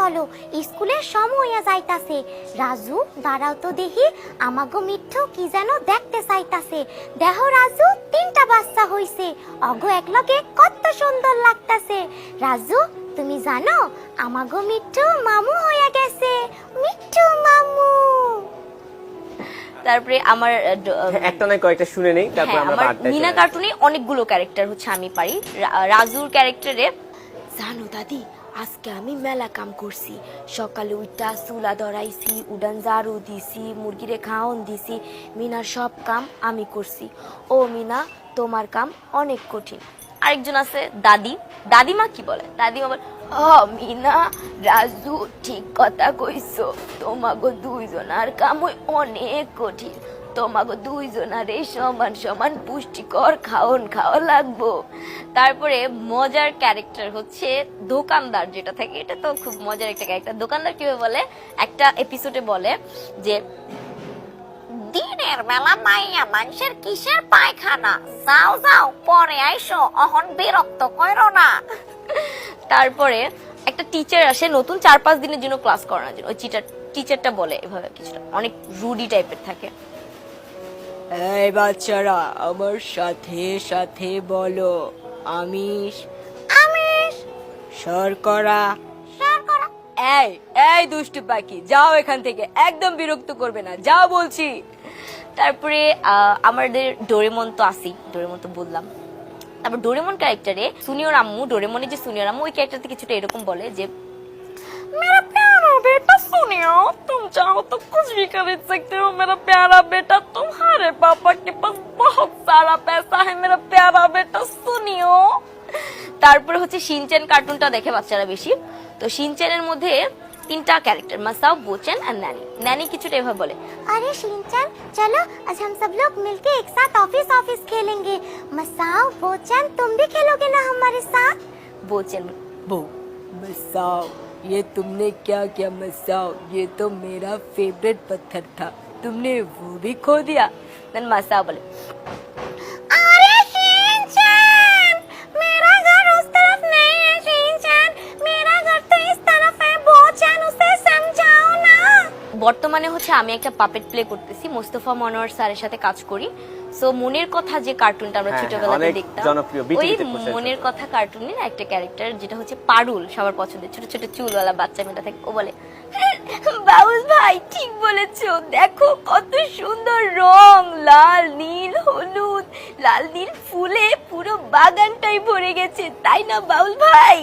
চলো, স্কুলের সময় হইয়া যাইতাছে। রাজু দাঁড়াও তো দেখি, আমাগো মিঠু কি যেন দেখতে চাইতাছে। দেখো রাজু, 3টা বাচ্চা হইছে, অগো একলগে কত সুন্দর লাগতাছে। রাজু তুমি জানো আমাগো মিঠু মামু হইয়া গেছে, মিঠু মামু। তারপরে আমার একটা না কয়েকটা শুনে নেই, তারপর আমরা আমার বার্তায় মিনা চলে কার্টুনে অনেকগুলো ক্যারেক্টার হচ্ছে আমি পারি। রাজুর ক্যারেক্টারে জানো দাদি, আজকে আমি মেলা কাম করছি। সকালে উঠা চুলা ধরাইছি, উডান ঝাড়ু দিছি, মুরগিরে খাওয়ন দিছি, মিনার সব কাম আমি করছি। ও মিনা, তোমার কাম অনেক কঠিন। আরেকজন আছে দাদি, দাদিমা কি বলে, দাদিমা বলে মিনা, রাজু ঠিক কথা কইছো, তোমাগো দুইজনার কাম অনেক কঠিন, তোমাগো দুইজনার এই সমান সমান পুষ্টিকর খাওন খাওয়া লাগবো। তারপরে মজার ক্যারেক্টার হচ্ছে দোকানদার, যেটা থাকে এটা তো খুব মজার একটা ক্যারেক্টার। দোকানদার কিভাবে বলে, একটা এপিসোডে বলে যে দিনের বেলা মাইয়া মানুষের কিসের পায়খানা, যাও যাও পরে আইসো, অহন বিরক্ত কইরো না। তারপরে একটা টিচার আসে নতুন 4-5 দিনের জন্য ক্লাস করানোর জন্য। ওই টিচারটা বলে এভাবে, কিছুটা অনেক রুডি টাইপের থাকে। এই বাচ্চারা আমার সাথে সাথে বলো, আমিষ আমিষ, শর্করা। শর্করা। এই এই দুষ্টু পাখি, যাও এখান থেকে, একদম বিরক্ত করবে না, যাও বলছি। তারপরে আমাদের ডোরেমন তো আসি, ডোরেমন তো বললাম। তারপর ডোরেমন ক্যারেক্টারে সুনিয়র আম্মু, ডোরেমনের যে সুনিয়র আম্মু, ওই ক্যারেক্টারতে কিছুটা এরকম বলে যে मेरा प्यारा बेटा सुनियो, तुम चाहो तो कुछ भी खरीद सकते हो मेरा प्यारा बेटा, तुम्हारे पापा के पास बहुत सारा पैसा है मेरा प्यारा बेटा सुनियो। তারপরে হচ্ছে শিনচ্যান কার্টুনটা দেখে বাচ্চারা বেশি। তো শিনচ্যানের মধ্যে 3টা ক্যারেক্টার, মাসাও, বোচান আর ন্যানি। ন্যানি কিছুটা এভাবে বলে, अरे शिनचैन चलो आज हम सब लोग मिलके एक साथ ऑफिस खेलेंगे। मसाओ, बोचन तुम भी खेलोगे ना हमारे साथ? বোচান वो मसाओ, ये तुमने क्या किया मसाओ, ये तो मेरा फेवरेट पत्थर था, तुमने वो भी खो दिया। দেন মাসাও বলে अरे शिनचैन, मेरा घर उस तरफ नहीं है शिनचैन, मेरा घर तो इस तरफ है। बोचन उसे समझाओ ना। বর্তমানে হচ্ছে আমি একটা পাপেট প্লে করতেছি, মোস্তফা মনোয়ার স্যারের সাথে কাজ করি। সো মনের কথা যে কার্টুনটা আমরা হ্যাঁ, ছোটবেলাতে অনেক দেখতাম, জনপ্রিয়, ওই বিটিভিতে প্রচারিত। মনের কথা কার্টুনের একটা ক্যারেক্টার যেটা হচ্ছে পারুল, সবার পছন্দের ছোট ছোট চুলওয়ালা বাচ্চা মেয়েটা থাকে। ও বলে বাউল ভাই ঠিক বলেছো, দেখো কত সুন্দর রং, লাল নীল হলুদ, লাল নীল ফুলে পুরো বাগানটাই ভরে গেছে, তাই না বাউল ভাই?